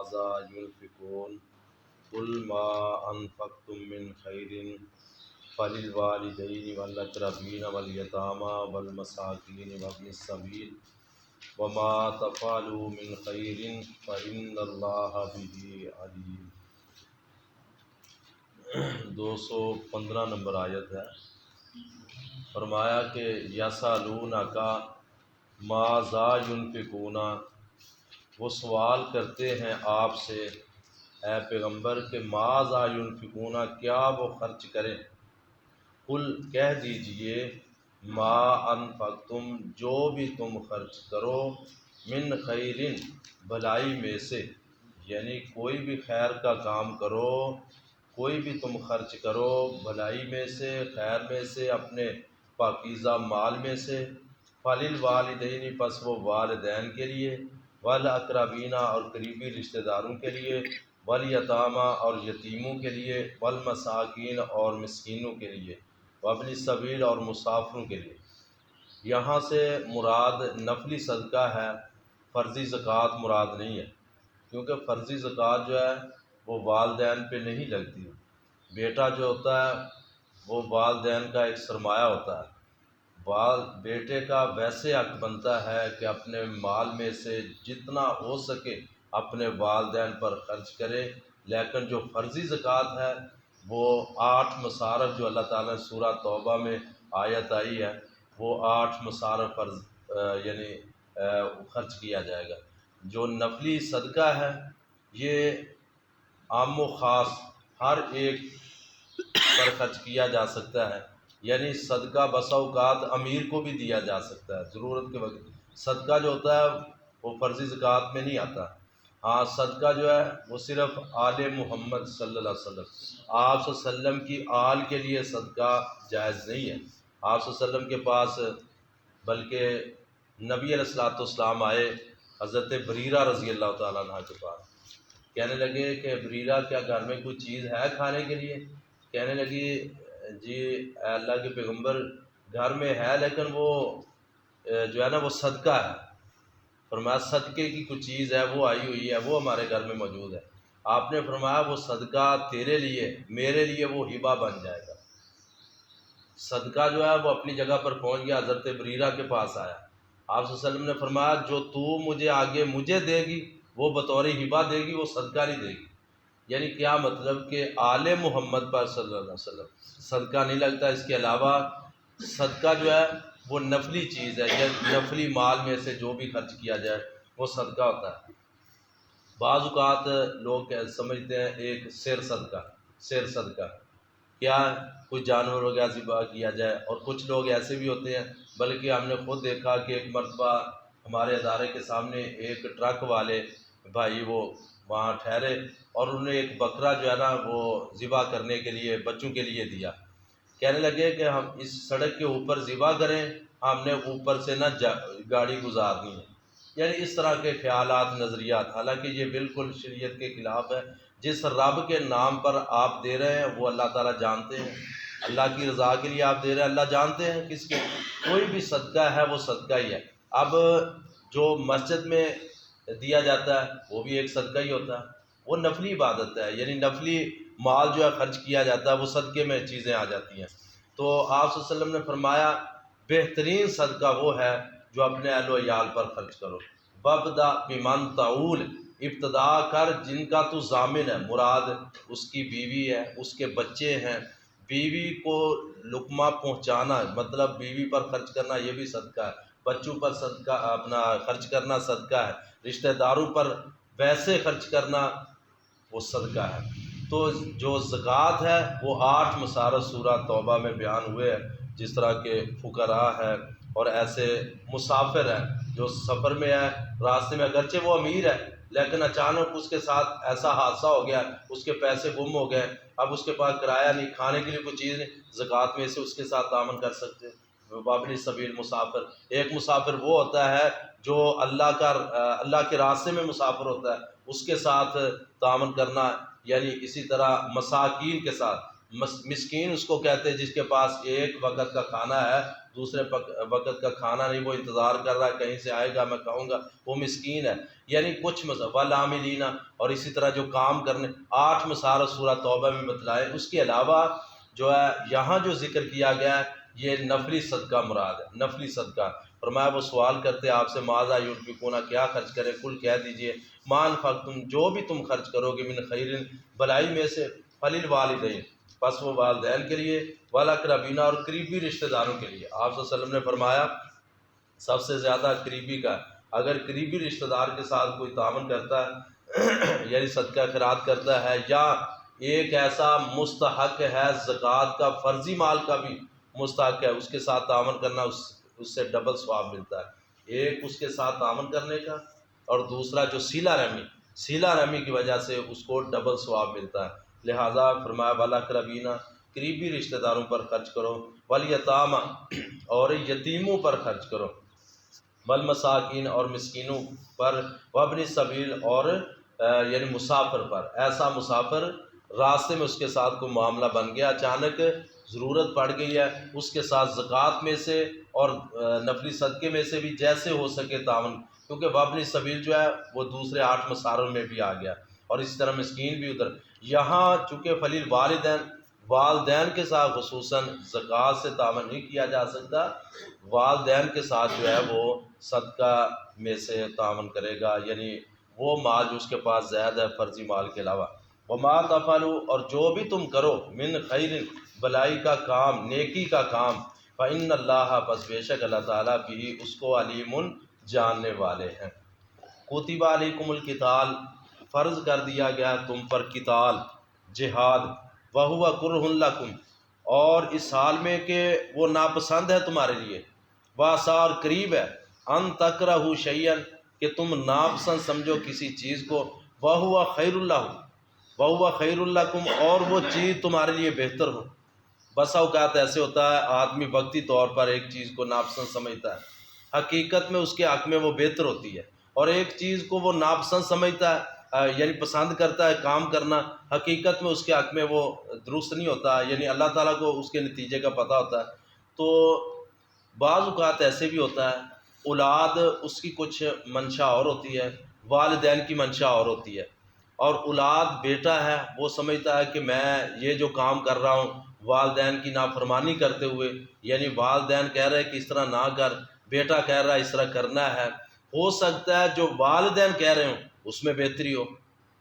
ماذا ينفقون قل ما انفقتم من خیر فللوالدین والاقربین والیتامى والمساکین وابن السبیل وما تفعلوا من خیر فإن اللہ بہ علیم۔ 215 نمبر آیت ہے۔ فرمایا کہ یسألونک ماذا ينفقون، وہ سوال کرتے ہیں آپ سے اے پیغمبر کہ ماذا ينفقون، کیا وہ خرچ کریں۔ قل کہہ دیجئے ما انفقتم، جو بھی تم خرچ کرو، من خیر بھلائی میں سے، یعنی کوئی بھی خیر کا کام کرو، کوئی بھی تم خرچ کرو بھلائی میں سے، خیر میں سے، اپنے پاکیزہ مال میں سے، فللوالدین، پس وہ والدین کے لیے، والاقربین اور قریبی رشتہ داروں کے لیے، والیتامى اور یتیموں کے لیے، والمساکین اور مسکینوں کے لیے، وابن السبیل اور مسافروں کے لیے۔ یہاں سے مراد نفلی صدقہ ہے، فرضی زکوٰۃ مراد نہیں ہے، کیونکہ فرضی زکوٰۃ جو ہے وہ والدین پہ نہیں لگتی۔ بیٹا جو ہوتا ہے وہ والدین کا ایک سرمایہ ہوتا ہے، بیٹے کا ویسے حق بنتا ہے کہ اپنے مال میں سے جتنا ہو سکے اپنے والدین پر خرچ کرے، لیکن جو فرضی زکوٰۃ ہے وہ 8 مصارف جو اللہ تعالیٰ نے سورہ توبہ میں آیت آئی ہے، وہ 8 مصارف فرض یعنی خرچ کیا جائے گا۔ جو نفلی صدقہ ہے یہ عام و خاص ہر ایک پر خرچ کیا جا سکتا ہے، یعنی صدقہ بسا اوقات امیر کو بھی دیا جا سکتا ہے ضرورت کے وقت۔ صدقہ جو ہوتا ہے وہ فرضی زکوٰۃ میں نہیں آتا۔ ہاں صدقہ جو ہے وہ صرف آل محمد صلی اللہ علیہ وسلم، آپ صلی اللہ علیہ وسلم کی آل کے لیے صدقہ جائز نہیں ہے۔ آپ صلی اللہ علیہ وسلم کے پاس بلکہ نبی علیہ السلام آئے حضرت بریرہ رضی اللہ تعالیٰ عنہ کے پاس، کہنے لگے کہ بریرہ کیا گھر میں کوئی چیز ہے کھانے کے لیے؟ کہنے لگی جی اے اللہ کے پیغمبر گھر میں ہے لیکن وہ جو ہے نا وہ صدقہ ہے۔ فرمایا صدقے کی کچھ چیز ہے وہ آئی ہوئی ہے، وہ ہمارے گھر میں موجود ہے۔ آپ نے فرمایا وہ صدقہ تیرے لیے، میرے لیے وہ ہبہ بن جائے گا۔ صدقہ جو ہے وہ اپنی جگہ پر پہنچ گیا، حضرت بریرہ کے پاس آیا۔ آپ صلی اللہ علیہ وسلم نے فرمایا جو تو مجھے آگے مجھے دے گی وہ بطور ہبہ دے گی، وہ صدقہ نہیں دے گی۔ یعنی کیا مطلب کہ آل محمد پر صلی اللہ علیہ وسلم صدقہ نہیں لگتا۔ اس کے علاوہ صدقہ جو ہے وہ نفلی چیز ہے، یا نفلی مال میں سے جو بھی خرچ کیا جائے وہ صدقہ ہوتا ہے۔ بعض اوقات لوگ سمجھتے ہیں ایک سیر صدقہ کیا ہے، کوئی جانور وغیرہ ذبح کیا جائے، اور کچھ لوگ ایسے بھی ہوتے ہیں، بلکہ ہم نے خود دیکھا کہ ایک مرتبہ ہمارے ادارے کے سامنے ایک ٹرک والے بھائی وہ وہاں ٹھہرے اور انہوں نے ایک بکرا جو ہے نا وہ ذبح کرنے کے لیے بچوں کے لیے دیا۔ کہنے لگے کہ ہم اس سڑک کے اوپر ذبح کریں، ہم نے اوپر سے نہ گاڑی گزارنی ہے۔ یعنی اس طرح کے خیالات، نظریات، حالانکہ یہ بالکل شریعت کے خلاف ہے۔ جس رب کے نام پر آپ دے رہے ہیں وہ اللہ تعالیٰ جانتے ہیں، اللہ کی رضا کے لیے آپ دے رہے ہیں، اللہ جانتے ہیں کس کے، کوئی بھی صدقہ ہے وہ صدقہ ہی ہے۔ اب جو مسجد میں دیا جاتا ہے وہ بھی ایک صدقہ ہی ہوتا ہے، وہ نفلی عبادت ہے، یعنی نفلی مال جو ہے خرچ کیا جاتا ہے وہ صدقے میں چیزیں آ جاتی ہیں۔ تو آپ صلی اللہ علیہ وسلم نے فرمایا بہترین صدقہ وہ ہے جو اپنے اہل و عیال پر خرچ کرو۔ وابدأ بمن تعول، ابتدا کر جن کا تو ضامن ہے، مراد اس کی بیوی ہے، اس کے بچے ہیں۔ بیوی کو لقمہ پہنچانا مطلب بیوی پر خرچ کرنا یہ بھی صدقہ ہے، بچوں پر صدقہ اپنا خرچ کرنا صدقہ ہے، رشتہ داروں پر ویسے خرچ کرنا وہ صدقہ ہے۔ تو جو زکوٰۃ ہے وہ 8 مصارف سورہ توبہ میں بیان ہوئے ہیں، جس طرح کہ فقراء ہے اور ایسے مسافر ہے جو سفر میں ہے، راستے میں اگرچہ وہ امیر ہے لیکن اچانک اس کے ساتھ ایسا حادثہ ہو گیا، اس کے پیسے گم ہو گئے، اب اس کے پاس کرایہ نہیں، کھانے کے لیے کوئی چیز نہیں، زکوٰۃ میں سے اس کے ساتھ تعاون کر سکتے ہیں۔ وابن السبیل مسافر، ایک مسافر وہ ہوتا ہے جو اللہ کے راستے میں مسافر ہوتا ہے، اس کے ساتھ تعاون کرنا، یعنی اسی طرح مساکین کے ساتھ مسکین اس کو کہتے ہیں جس کے پاس ایک وقت کا کھانا ہے، دوسرے وقت کا کھانا نہیں، وہ انتظار کر رہا ہے کہیں سے آئے گا میں کھاؤں گا، وہ مسکین ہے۔ یعنی کچھ والعاملین، اور اسی طرح جو کام کرنے، 8 مسار سورہ توبہ میں بتلائے۔ اس کے علاوہ جو ہے یہاں جو ذکر کیا گیا ہے یہ نفلی صدقہ مراد ہے، نفلی صدقہ۔ فرمایا وہ سوال کرتے آپ سے ماذا ينفقون، کیا خرچ کریں؟ کل کہہ دیجئے ما انفقتم، جو بھی تم خرچ کرو گے، من خیر، بلائی میں سے، فللوالدین، پس وہ والدین کے لیے، والاقربین، اور قریبی رشتہ داروں کے لیے۔ آپ صلی اللہ علیہ وسلم نے فرمایا سب سے زیادہ قریبی کا، اگر قریبی رشتہ دار کے ساتھ کوئی تعاون کرتا ہے یعنی صدقہ خیرات کرتا ہے، یا ایک ایسا مستحق ہے زکوٰۃ کا، فرضی مال کا بھی مستحق ہے، اس کے ساتھ تعاون کرنا، اس سے ڈبل ثواب ملتا ہے، ایک اس کے ساتھ تعاون کرنے کا، اور دوسرا جو صلہ رحمی کی وجہ سے اس کو ڈبل ثواب ملتا ہے۔ لہذا فرمایا والاقربین، قریبی رشتہ داروں پر خرچ کرو، والیتامی، اور یتیموں پر خرچ کرو، والمساکین، اور مسکینوں پر، وابن السبیل، اور یعنی مسافر پر۔ ایسا مسافر راستے میں اس کے ساتھ کوئی معاملہ بن گیا، اچانک ضرورت پڑ گئی ہے، اس کے ساتھ زکوٰۃ میں سے اور نفلی صدقے میں سے بھی جیسے ہو سکے تعاون، کیونکہ وابن السبیل جو ہے وہ دوسرے 8 مساروں میں بھی آ گیا، اور اس طرح مسکین بھی ادھر۔ یہاں چونکہ فلیلوالدین، والدین کے ساتھ خصوصاً زکوٰۃ سے تعاون نہیں کیا جا سکتا، والدین کے ساتھ جو ہے وہ صدقہ میں سے تعاون کرے گا، یعنی وہ مال جو اس کے پاس زائد ہے فرضی مال کے علاوہ۔ وما تفعلوا، اور جو بھی تم کرو، من خیر، بلائی کا کام، نیکی کا کام، فإن اللہ، پس بے شک اللہ تعالیٰ بھی اس کو علیم، جاننے والے ہیں۔ کتب علیکم القتال، فرض کر دیا گیا تم پر قتال، جہاد، وہو کرہ لکم، اور اس حال میں کہ وہ ناپسند ہے تمہارے لیے، وعسیٰ، اور قریب ہے، ان تکرہوا شیئا، کہ تم ناپسند سمجھو کسی چیز کو، وہو خیر لکم، اور وہ چیز تمہارے لیے بہتر ہو۔ بسا اوقات ایسے ہوتا ہے آدمی وقتی طور پر ایک چیز کو ناپسند سمجھتا ہے، حقیقت میں اس کے حق میں وہ بہتر ہوتی ہے، اور ایک چیز کو وہ ناپسند سمجھتا ہے یعنی پسند کرتا ہے کام کرنا، حقیقت میں اس کے حق میں وہ درست نہیں ہوتا، یعنی اللہ تعالیٰ کو اس کے نتیجے کا پتہ ہوتا ہے۔ تو بعض اوقات ایسے بھی ہوتا ہے اولاد اس کی کچھ منشا اور ہوتی ہے، والدین کی منشا اور ہوتی ہے، اور اولاد بیٹا ہے وہ سمجھتا ہے کہ میں یہ جو کام کر رہا ہوں والدین کی نافرمانی کرتے ہوئے، یعنی والدین کہہ رہے کہ اس طرح نہ کر، بیٹا کہہ رہا ہے اس طرح کرنا ہے، ہو سکتا ہے جو والدین کہہ رہے ہوں اس میں بہتری ہو،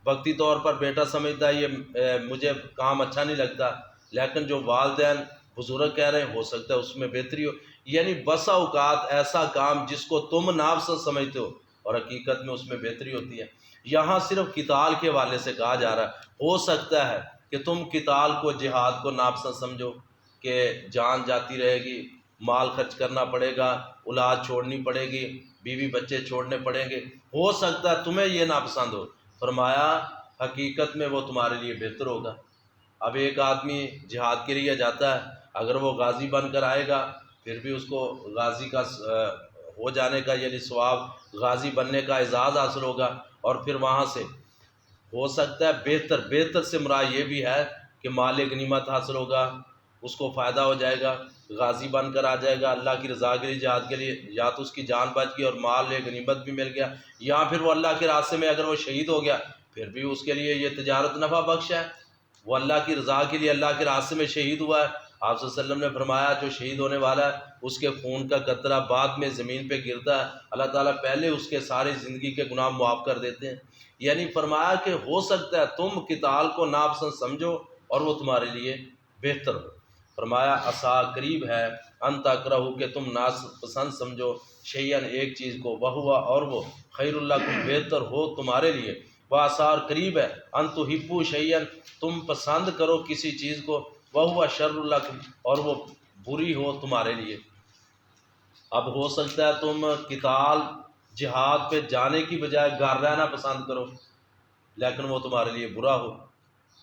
وقتی طور پر بیٹا سمجھتا ہے یہ مجھے کام اچھا نہیں لگتا، لیکن جو والدین بزرگ کہہ رہے ہیں ہو سکتا ہے اس میں بہتری ہو، یعنی بسا اوقات ایسا کام جس کو تم ناپسند سمجھتے ہو اور حقیقت میں اس میں بہتری ہوتی ہے۔ یہاں صرف قتال کے حوالے سے کہا جا رہا ہے، ہو سکتا ہے کہ تم قتال کو، جہاد کو ناپسند سمجھو کہ جان جاتی رہے گی، مال خرچ کرنا پڑے گا، اولاد چھوڑنی پڑے گی، بیوی بچے چھوڑنے پڑیں گے، ہو سکتا ہے تمہیں یہ ناپسند ہو۔ فرمایا حقیقت میں وہ تمہارے لیے بہتر ہوگا۔ اب ایک آدمی جہاد کے لیے جاتا ہے، اگر وہ غازی بن کر آئے گا پھر بھی اس کو غازی کا ہو جانے کا یعنی ثواب، غازی بننے کا اعزاز حاصل ہوگا، اور پھر وہاں سے ہو سکتا ہے بہتر سے مراد یہ بھی ہے کہ مال غنیمت حاصل ہوگا، اس کو فائدہ ہو جائے گا، غازی بن کر آ جائے گا اللہ کی رضا کے لیے، جہاد کے لیے، یا تو اس کی جان بچ گئی اور مال غنیمت بھی مل گیا، یا پھر وہ اللہ کے راستے میں اگر وہ شہید ہو گیا پھر بھی اس کے لیے یہ تجارت نفع بخش ہے، وہ اللہ کی رضا کے لیے اللہ کے راستے میں شہید ہوا ہے۔ آپ صلی اللہ علیہ وسلم نے فرمایا جو شہید ہونے والا ہے اس کے خون کا قطرہ بعد میں زمین پہ گرتا ہے، اللہ تعالیٰ پہلے اس کے ساری زندگی کے گناہ معاف کر دیتے ہیں۔ یعنی فرمایا کہ ہو سکتا ہے تم قتال کو ناپسند سمجھو اور وہ تمہارے لیے بہتر ہو۔ فرمایا عسیٰ، قریب ہے، ان تکرہوا، کہ تم ناپسند سمجھو، شیئا، ایک چیز کو، وہو، اور وہ، خیر لکم، بہتر ہو تمہارے لیے، وعسیٰ، اور قریب ہے، ان تحبوا شیئا، تم پسند کرو کسی چیز کو، وہو شر لکم، اور وہ بری ہو تمہارے لیے۔ اب ہو سکتا ہے تم قتال، جہاد پہ جانے کی بجائے گھر رہنا پسند کرو، لیکن وہ تمہارے لیے برا ہو،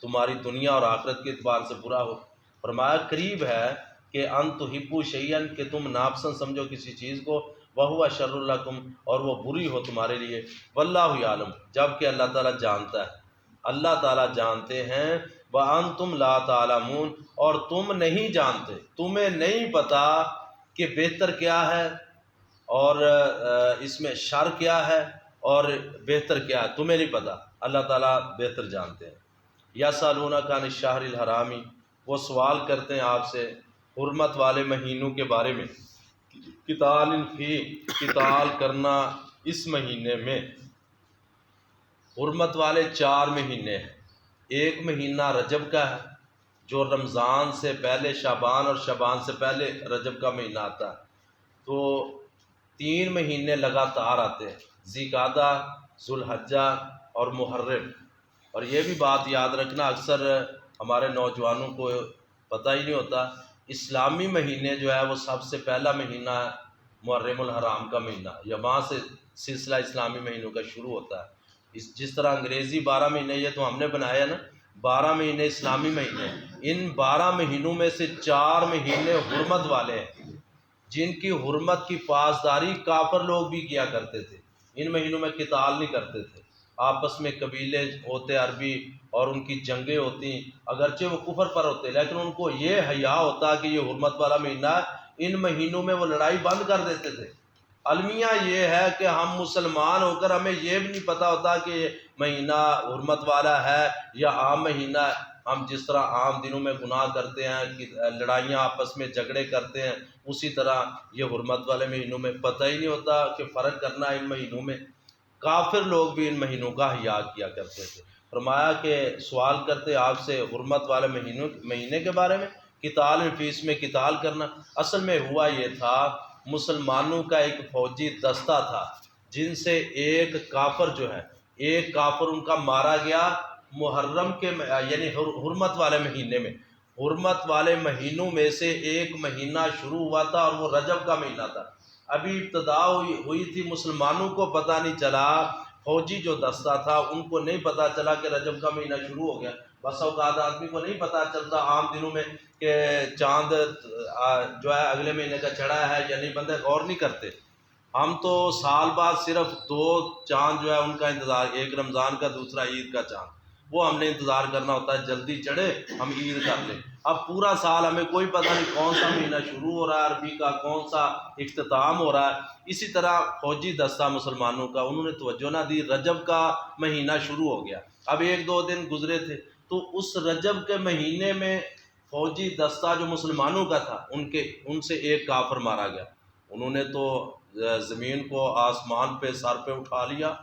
تمہاری دنیا اور آخرت کے اعتبار سے برا ہو۔ فرمایا قریب ہے کہ ان تحبوا شیئا، کہ تم ناپسند سمجھو کسی چیز کو، وہو شر لکم، اور وہ بری ہو تمہارے لیے، واللہ یعلم، جب کہ اللہ تعالیٰ جانتا ہے، اللہ تعالیٰ جانتے ہیں، وَأَنْتُمْ لَا تَعْلَمُونَ، اور تم نہیں جانتے، تمہیں نہیں پتہ کہ بہتر کیا ہے اور اس میں شر کیا ہے اور بہتر کیا ہے، تمہیں نہیں پتہ، اللہ تعالیٰ بہتر جانتے ہیں۔ یسألونک عن الشہر الحرام، وہ سوال کرتے ہیں آپ سے حرمت والے مہینوں کے بارے میں، قتال فی، قتال کرنا اس مہینے میں۔ حرمت والے 4 مہینے ہیں، ایک مہینہ رجب کا ہے جو رمضان سے پہلے شعبان اور شعبان سے پہلے رجب کا مہینہ آتا ہے، تو 3 مہینے لگاتار آتے ہیں، ذی قعدہ، ذوالحجہ اور محرم۔ اور یہ بھی بات یاد رکھنا، اکثر ہمارے نوجوانوں کو پتہ ہی نہیں ہوتا، اسلامی مہینے جو ہے وہ سب سے پہلا مہینہ ہے محرم الحرام کا مہینہ، یا وہاں سے سلسلہ اسلامی مہینوں کا شروع ہوتا ہے۔ جس طرح انگریزی 12 مہینے یہ تو ہم نے بنایا نا، 12 مہینے اسلامی مہینے، ان 12 مہینوں میں سے 4 مہینے حرمت والے ہیں، جن کی حرمت کی پاسداری کافر لوگ بھی کیا کرتے تھے۔ ان مہینوں میں قتال نہیں کرتے تھے، آپس میں قبیلے ہوتے عربی اور ان کی جنگیں ہوتی، اگرچہ وہ کفر پر ہوتے لیکن ان کو یہ حیا ہوتا کہ یہ حرمت والا مہینہ ہے، ان مہینوں میں وہ لڑائی بند کر دیتے تھے۔ المیہ یہ ہے کہ ہم مسلمان ہو کر ہمیں یہ بھی نہیں پتہ ہوتا کہ یہ مہینہ حرمت والا ہے یا عام مہینہ ہے۔ ہم جس طرح عام دنوں میں گناہ کرتے ہیں کہ لڑائیاں آپس میں جھگڑے کرتے ہیں، اسی طرح یہ حرمت والے مہینوں میں پتہ ہی نہیں ہوتا کہ فرق کرنا ان مہینوں میں۔ کافر لوگ بھی ان مہینوں کا حیا کیا کرتے تھے۔ فرمایا کہ سوال کرتے آپ سے حرمت والے مہینے کے بارے میں، قتال فی، اس میں قتال کرنا۔ اصل میں ہوا یہ تھا، مسلمانوں کا ایک فوجی دستہ تھا جن سے ایک کافر جو ہے، ایک کافر ان کا مارا گیا محرم کے یعنی حرمت والے مہینے میں۔ حرمت والے مہینوں میں سے ایک مہینہ شروع ہوا تھا اور وہ رجب کا مہینہ تھا۔ ابھی ابتدا ہوئی تھی، مسلمانوں کو پتہ نہیں چلا، فوجی جو دستہ تھا ان کو نہیں پتہ چلا کہ رجب کا مہینہ شروع ہو گیا۔ بس اوقات آدمی کو نہیں پتہ چلتا عام دنوں میں کہ چاند جو ہے اگلے مہینے کا چڑھا ہے یا نہیں، بندے غور نہیں کرتے۔ ہم تو سال بعد صرف 2 چاند جو ہے ان کا انتظار، ایک رمضان کا، دوسرا عید کا چاند، وہ ہم نے انتظار کرنا ہوتا ہے، جلدی چڑھے ہم عید کر لیں۔ اب پورا سال ہمیں کوئی پتہ نہیں کون سا مہینہ شروع ہو رہا ہے عربی کا، کون سا اختتام ہو رہا ہے۔ اسی طرح فوجی دستہ مسلمانوں کا، انہوں نے توجہ نہ دی، رجب کا مہینہ شروع ہو گیا، اب 1-2 دن گزرے تھے، تو اس رجب کے مہینے میں فوجی دستہ جو مسلمانوں کا تھا ان سے ایک کافر مارا گیا۔ انہوں نے تو زمین کو آسمان پہ سر پہ اٹھا لیا،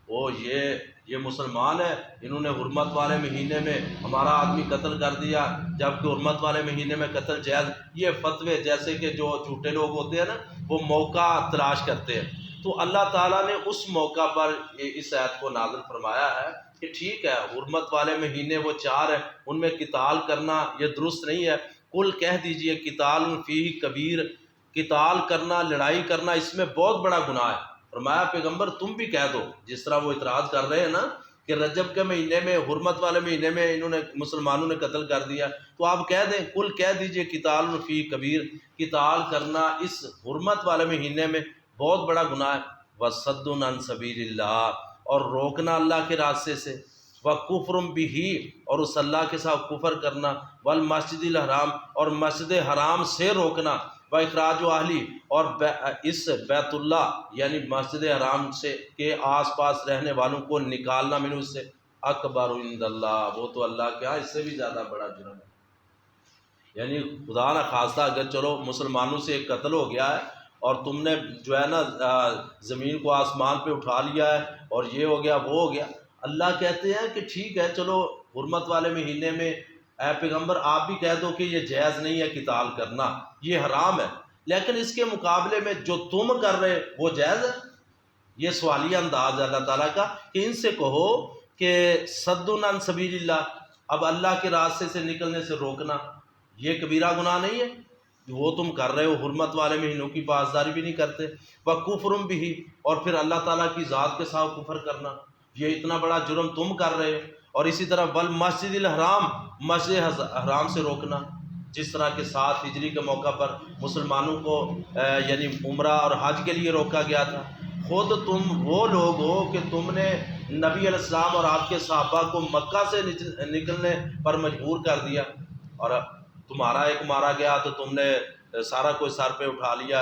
وہ یہ مسلمان ہے، انہوں نے حرمت والے مہینے میں ہمارا آدمی قتل کر دیا، جبکہ حرمت والے مہینے میں قتل جائز۔ یہ فتوے جیسے کہ جو جھوٹے لوگ ہوتے ہیں نا، وہ موقع تلاش کرتے ہیں۔ تو اللہ تعالیٰ نے اس موقع پر اس آیت کو نازل فرمایا ہے کہ ٹھیک ہے، حرمت والے مہینے وہ 4 ہیں، ان میں قتال کرنا یہ درست نہیں ہے۔ قل کہہ دیجئے قتال فیہ کبیر، قتال کرنا، لڑائی کرنا اس میں بہت بڑا گناہ ہے۔ فرمایا پیغمبر تم بھی کہہ دو، جس طرح وہ اعتراض کر رہے ہیں نا کہ رجب کے مہینے میں، حرمت والے مہینے میں انہوں نے مسلمانوں نے قتل کر دیا، تو آپ کہہ دیں، قل کہہ دیجئے قتال فیہ کبیر، قتال کرنا اس حرمت والے مہینے میں بہت بڑا گناہ ہے۔ وصد عن سبیل اللہ، اور روکنا اللہ کے راستے سے، وکفر بہ، اور اس اللہ کے ساتھ کفر کرنا، والمسجد الحرام، اور مسجد حرام سے روکنا، واخراج اہلی، اور اس بیت اللہ یعنی مسجد حرام سے کے آس پاس رہنے والوں کو نکالنا، منہ اس سے، اکبر عند اللہ، وہ تو اللہ کے ہاں اس سے بھی زیادہ بڑا جرم ہے۔ یعنی خدا نہ خواستہ اگر چلو مسلمانوں سے ایک قتل ہو گیا ہے اور تم نے جو ہے نا زمین کو آسمان پہ اٹھا لیا ہے اور یہ ہو گیا وہ ہو گیا، اللہ کہتے ہیں کہ ٹھیک ہے چلو حرمت والے مہینے میں اے پیغمبر آپ بھی کہہ دو کہ یہ جائز نہیں ہے قتال کرنا، یہ حرام ہے، لیکن اس کے مقابلے میں جو تم کر رہے وہ جائز ہے۔ یہ سوالیہ انداز ہے اللہ تعالیٰ کا کہ ان سے کہو کہ صد عن سبیل اللہ، اب اللہ کے راستے سے نکلنے سے روکنا یہ کبیرہ گناہ نہیں ہے، وہ تم کر رہے ہو، حرمت والے مہینوں کی پاسداری بھی نہیں کرتے۔ وکفر بہ، اور پھر اللہ تعالیٰ کی ذات کے ساتھ کفر کرنا، یہ اتنا بڑا جرم تم کر رہے ہو۔ اور اسی طرح والمسجد الحرام، مسجد حرام سے روکنا، جس طرح کہ 7 ہجری کے موقع پر مسلمانوں کو یعنی عمرہ اور حج کے لیے روکا گیا تھا۔ خود تم وہ لوگ ہو کہ تم نے نبی علیہ السلام اور آپ کے صحابہ کو مکہ سے نکلنے پر مجبور کر دیا، اور تمہارا ایک مارا گیا تو تم نے سارا کوئی سر پہ اٹھا لیا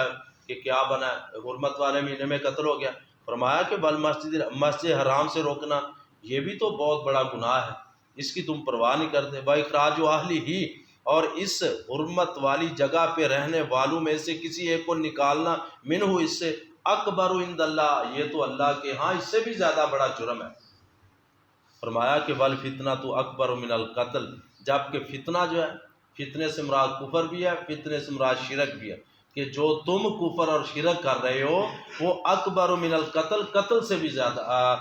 کہ کیا بنا، حرمت والے مہینے میں قتل ہو گیا۔ فرمایا کہ بل مسجد حرام سے روکنا یہ بھی تو بہت بڑا گناہ ہے، اس کی تم پرواہ نہیں کرتے۔ اخراج اہلی ہی، اور اس حرمت والی جگہ پہ رہنے والوں میں سے کسی ایک کو نکالنا، منہ اس سے، اکبر عند اللہ، یہ تو اللہ کے ہاں اس سے بھی زیادہ بڑا جرم ہے۔ فرمایا کہ والفتنہ تو اکبر من القتل، جبکہ فتنہ جو ہے، فتنے سے مراد کفر بھی ہے، فتنے سے مراد شرک بھی ہے، کہ جو تم کفر اور شرک کر رہے ہو وہ اکبر من القتل، قتل سے بھی زیادہ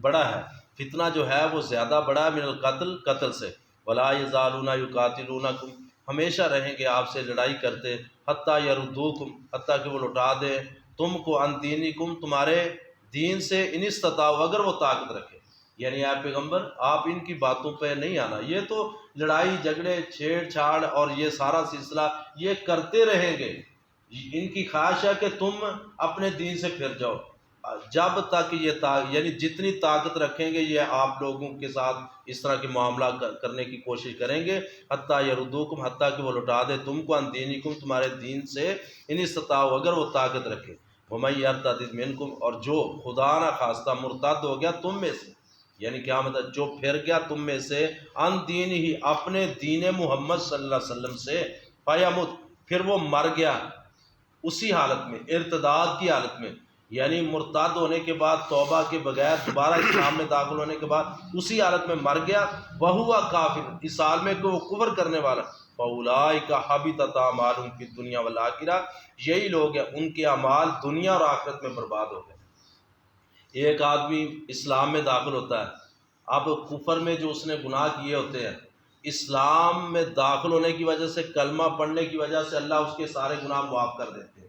بڑا ہے، فتنہ جو ہے وہ زیادہ بڑا ہے من القتل، قتل سے۔ ولا یزالون یقاتلونکم، ہمیشہ رہیں گے آپ سے لڑائی کرتے، حتیٰ یردوکم، حتیٰ کہ وہ لٹا دیں تم کو، عن دینکم، تمہارے دین سے، ان استطاعوا، اگر وہ طاقت رکھے۔ یعنی اے پیغمبر آپ ان کی باتوں پہ نہیں آنا، یہ تو لڑائی جھگڑے چھیڑ چھاڑ اور یہ سارا سلسلہ یہ کرتے رہیں گے، ان کی خواہش ہے کہ تم اپنے دین سے پھر جاؤ، جب تک یہ یعنی جتنی طاقت رکھیں گے یہ آپ لوگوں کے ساتھ اس طرح کے معاملہ کرنے کی کوشش کریں گے، حتیٰ یردوکم، حتیٰ کہ وہ لٹا دے تم کو، عن دینکم، تمہارے دین سے، ان استطاعوا، اگر وہ طاقت رکھے۔ ومن یرتد منکم، اور جو خدا نہ خواستہ مرتد ہو گیا تم میں سے، یعنی کیا مطلب، جو پھر گیا تم میں سے، عن دین ہی، اپنے دین محمد صلی اللہ علیہ وسلم سے، فیمت، پھر وہ مر گیا اسی حالت میں، ارتداد کی حالت میں، یعنی مرتد ہونے کے بعد توبہ کے بغیر دوبارہ اسلام میں داخل ہونے کے بعد اسی حالت میں مر گیا، وہوا کافر، اس حال میں کہ وہ کفر کرنے والا، فاولئک حبطت اعمالهم فی الدنیا والآخرہ، یہی لوگ ہیں ان کے اعمال دنیا اور آخرت میں برباد ہو گئے۔ ایک آدمی اسلام میں داخل ہوتا ہے، اب کفر میں جو اس نے گناہ کیے ہوتے ہیں، اسلام میں داخل ہونے کی وجہ سے، کلمہ پڑھنے کی وجہ سے اللہ اس کے سارے گناہ معاف کر دیتے ہیں۔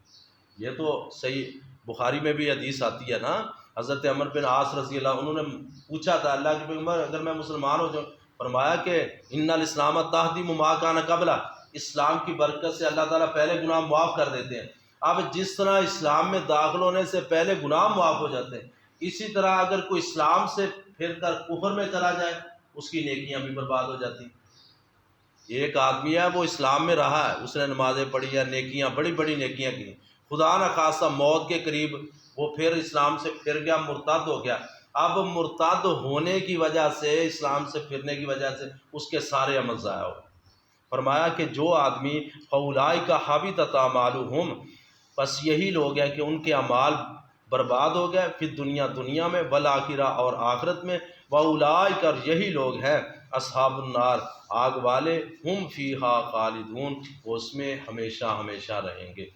یہ تو صحیح بخاری میں بھی حدیث آتی ہے نا، حضرت عمر بن عاص رضی اللہ، انہوں نے پوچھا تھا اللہ کے پیغمبر اگر میں مسلمان ہو جاؤں، فرمایا کہ ان الاسلام تہدم ما کان قبلہ، اسلام کی برکت سے اللہ تعالیٰ پہلے گناہ معاف کر دیتے ہیں۔ اب جس طرح اسلام میں داخل ہونے سے پہلے گناہ معاف ہو جاتے ہیں، اسی طرح اگر کوئی اسلام سے پھر کر کفر میں چلا جائے اس کی نیکیاں بھی برباد ہو جاتی۔ ایک آدمی ہے وہ اسلام میں رہا ہے، اس نے نمازیں پڑھی ہیں، نیکیاں، بڑی بڑی نیکیاں کی، خدا نہ خواستہ موت کے قریب وہ پھر اسلام سے پھر گیا، مرتد ہو گیا، اب مرتد ہونے کی وجہ سے، اسلام سے پھرنے کی وجہ سے اس کے سارے عمل ضائع ہو گئے۔ فرمایا کہ جو آدمی فاولئک حبطت اعمالهم، بس یہی لوگ ہیں کہ ان کے اعمال برباد ہو گئے، پھر دنیا میں، والآخرہ، اور آخرت میں، واولئک، اور یہی لوگ ہیں اصحاب النار، آگ والے، ہم فیہا خالدون، وہ اس میں ہمیشہ ہمیشہ رہیں گے۔